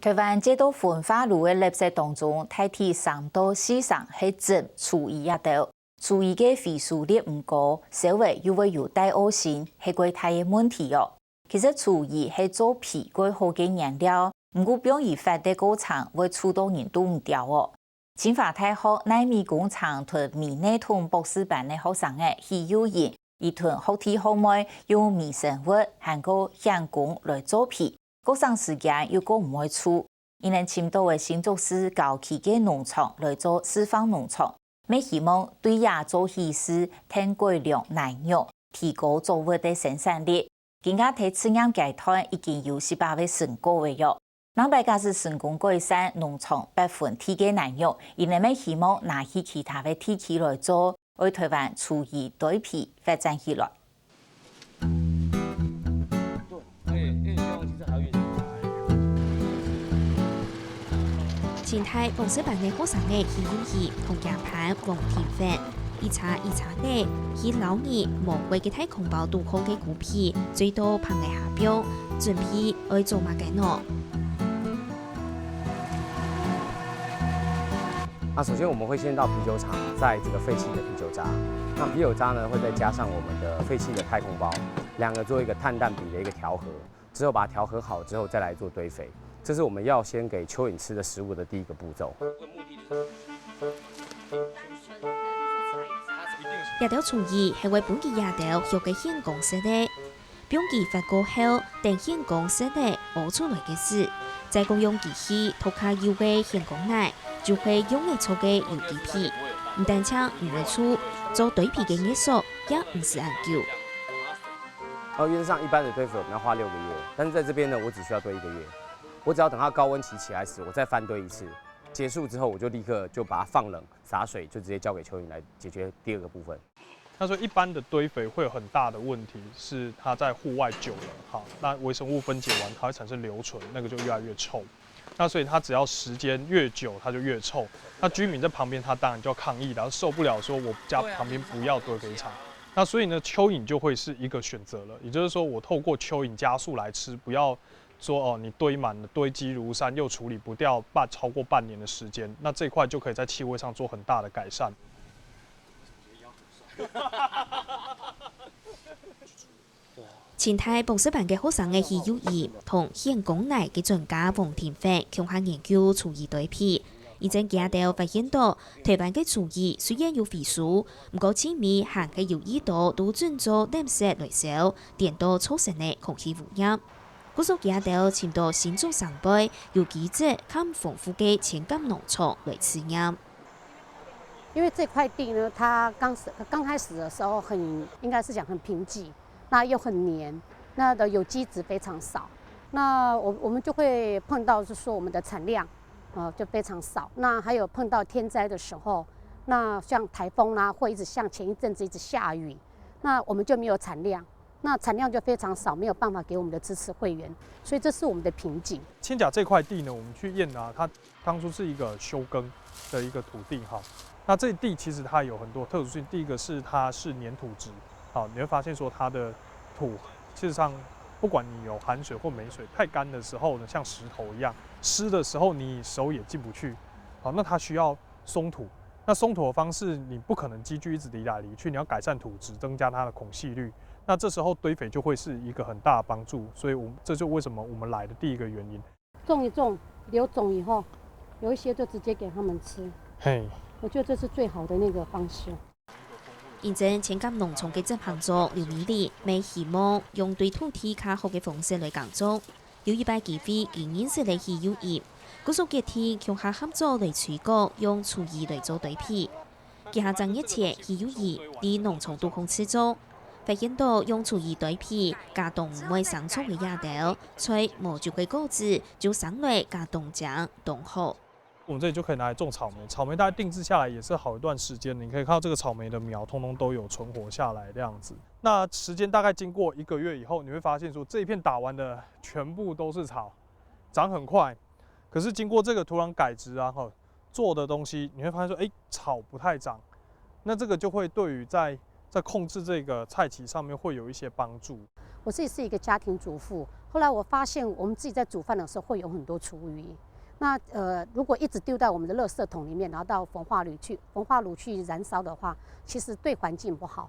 台湾这道焚化炉的垃圾当中，大体3到4成是真厨余道，厨余嘅回收率唔高，社会又会有大恶性，系个大嘅问题哦。其实厨余是做皮最好嘅原料，唔过表现发得过长，会触到人都唔掉哦。清华大学纳米工厂同米内通博士班嘅学生嘅许有人，伊同学弟学妹用微生物含个人工来做皮。过长时间又过唔会出，因能青岛的新竹市高级嘅农场来做释放农场，每希望对亚洲稀释添过量奶肉，提高作物的生产力。更加睇此样阶段已经有18位成果嘅哟。南北家是成功改善农场100%嘅奶肉，因能每希望拿起其他嘅地区来做，为台湾厨余代皮发展起来。前台博士班嘅學生嘅許永義同牙盤黃田飛，一查嘅，佢老二無為嘅太空包杜好嘅股皮，最多旁嘅下標，準備愛做乜嘅呢？首先我们会先到啤酒厂，在这个废弃的啤酒渣，那啤酒渣呢会再加上我们的废弃的太空包，两个做一个碳氮比的一个调和，之后把它调和好之后再来做堆肥。这是我们要先给蚯蚓吃的食物的第一个步骤。野條廚餘係為本地野條學嘅現公設的，標記發過後，等現公設的熬出來嘅事，再共用機器脫下油嘅現公奶，就會用嚟做嘅有機皮。唔但止唔會出，做堆皮嘅藝術也唔是研究。原則上一般的堆肥我們要花6個月，但是在這邊呢，我只需要堆1個月。我只要等它高溫期起來時，我再翻堆一次，結束之後我就立刻就把它放冷，灑水，就直接交給蚯蚓來解決第2個部分。他说，一般的堆肥会有很大的问题，是它在户外久了，好，那微生物分解完，它会产生硫醇，那个就越来越臭。那所以它只要时间越久，它就越臭。那居民在旁边，他当然就要抗议，然后受不了，说我家旁边不要堆肥厂。那所以呢，蚯蚓就会是一个选择了，也就是说，我透过蚯蚓加速来吃，不要说你堆满了，堆积如山，又处理不掉，超过半年的时间，那这一块就可以在气味上做很大的改善。前台博士班嘅學生嘅許有義同現公奶嘅專家黃田飛共同研究廚餘堆皮，而正見到發現到台灣嘅廚餘雖然有回收，唔過前面還係有意圖都轉做垃圾來燒，電到造成嘅空氣污染。嗰數見到前到新竹上輩有記者看豐富嘅前金農場來試驗。因為這塊地呢，它剛開始的時候應該是講很貧瘠，那又很黏，那的有機質非常少。那我們就會碰到，就是說我們的產量，就非常少。那還有碰到天災的時候，那像颱風啦，或一直像前一陣子一直下雨，那我們就沒有產量。那產量就非常少，沒有辦法給我們的支持會員，所以這是我們的瓶頸。千甲這塊地呢，我們去驗啊，它當初是一個休耕的一個土地哈。那这地其实它有很多特殊性，第一个是它是黏土质，好，你会发现说它的土事实上不管你有含水或没水，太干的时候呢像石头一样，湿的时候你手也进不去，好，那它需要松土。那松土的方式你不可能机具一直离来离去，你要改善土质，增加它的孔隙率。那这时候堆肥就会是一个很大的帮助，所以这就为什么我们来的第一个原因。种一种，留种以后，有一些就直接给他们吃。嘿。我覺得這是最好的那個方式。現正前金農場嘅執行長廖美麗，未希望用對土地較好嘅方式來耕種，有一擺機會佢認識嚟許有義，嗰數嘅地強下合作嚟推廣用廚餘嚟做堆皮。佢下正一切許有義啲農場都控制做，發現到用廚餘堆皮加動唔會生蟲嘅野條，所以冇就會果子就生來加凍漿凍好。我们这里就可以拿来种草莓，草莓大概定制下来也是好一段时间，你可以看到这个草莓的苗通通都有存活下来这样子。那时间大概经过1个月以后，你会发现说这一片打完的全部都是草，长很快。可是经过这个土壤改植啊，做的东西，你会发现说，草不太长。那这个就会对于在在控制这个菜畦上面会有一些帮助。我自己是一个家庭主妇，后来我发现我们自己在煮饭的时候会有很多厨余。那如果一直丢在我们的垃圾桶里面，然后到焚化炉去燃烧的话，其实对环境不好。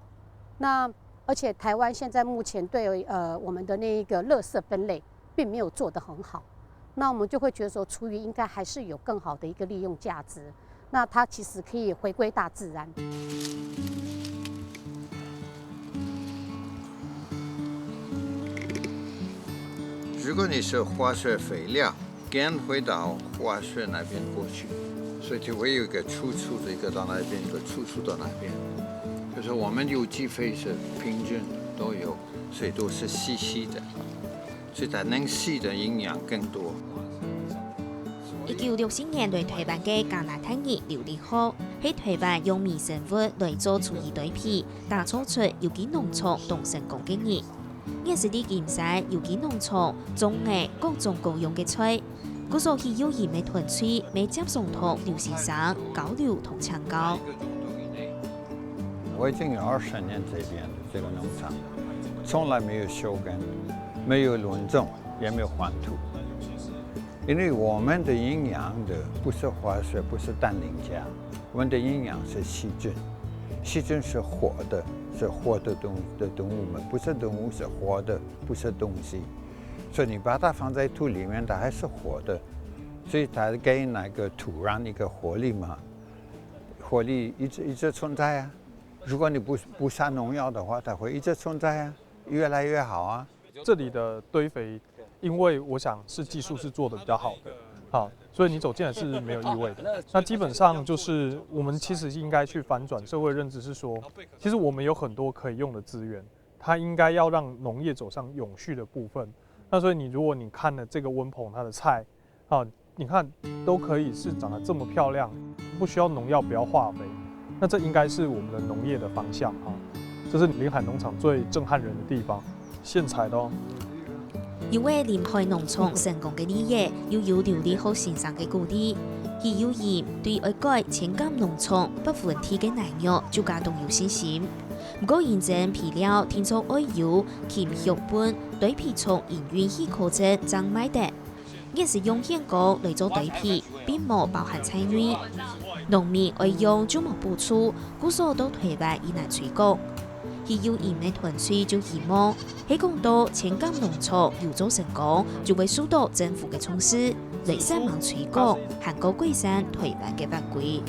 那而且台湾现在目前对我们的那个垃圾分类并没有做得很好，那我们就会觉得说厨余应该还是有更好的一个利用价值。那它其实可以回归大自然。如果你是化学肥料，更会到化学那边过去，所以就会有一个输出的一个到那边，一个输出到那边。就是我们有机肥是平均都有，所以都是细细的，所以它能吸的营养更多。1960年代台湾嘅加拿大葉琉璃河，喺台灣用微生物來做廚餘堆皮，打造出有機農場同成功嘅葉。現時啲檢曬有機農場種嘅各種各樣嘅菜，嗰所係有鹽嘅團翠，未接送到劉先生交流同搶購。我已經有20年這邊的這個農場，從來沒有休耕，沒有輪種，也沒有換土。因為我們的營養的不是化學，不是氮磷鉀，我們的營養是細菌，細菌是活的，是活的動物們，不是動物是活的，不是東西。所以你把它放在土裡面，它還是活的，所以它給那個土壤一個活力嘛，活力一直存在啊。如果你不撒農藥的話，它會一直存在啊，越來越好啊。这里的堆肥，因为我想是技术是做的比较好的，好，所以你走进来是没有异味的。那基本上就是我们其实应该去反转社会认知，是说，其实我们有很多可以用的资源，它应该要让农业走上永续的部分。那所以如果你看了这个温棚它的菜，啊，你看都可以是长得这么漂亮，不需要农药，不要化肥，那这应该是我们的农业的方向啊。这是临海农场最震撼人的地方。现采的哦。因為臨海農場成功嘅理業，要有劉璃河先生嘅鼓勵，而有意對外改青柑農場不分體嘅內容就加動有信心。不過現正皮料聽說愛有鉗血本堆皮從營運去考證爭買得，現時用現膏來做堆皮，並冇包含菜類。農民愛用就冇補助，故所都台灣以難催谷。而要鹽嘅團隊就希望喺講到青柑農場要做成功，就會受到政府嘅重視，嚟幫忙催谷，限過改善台灣嘅法規。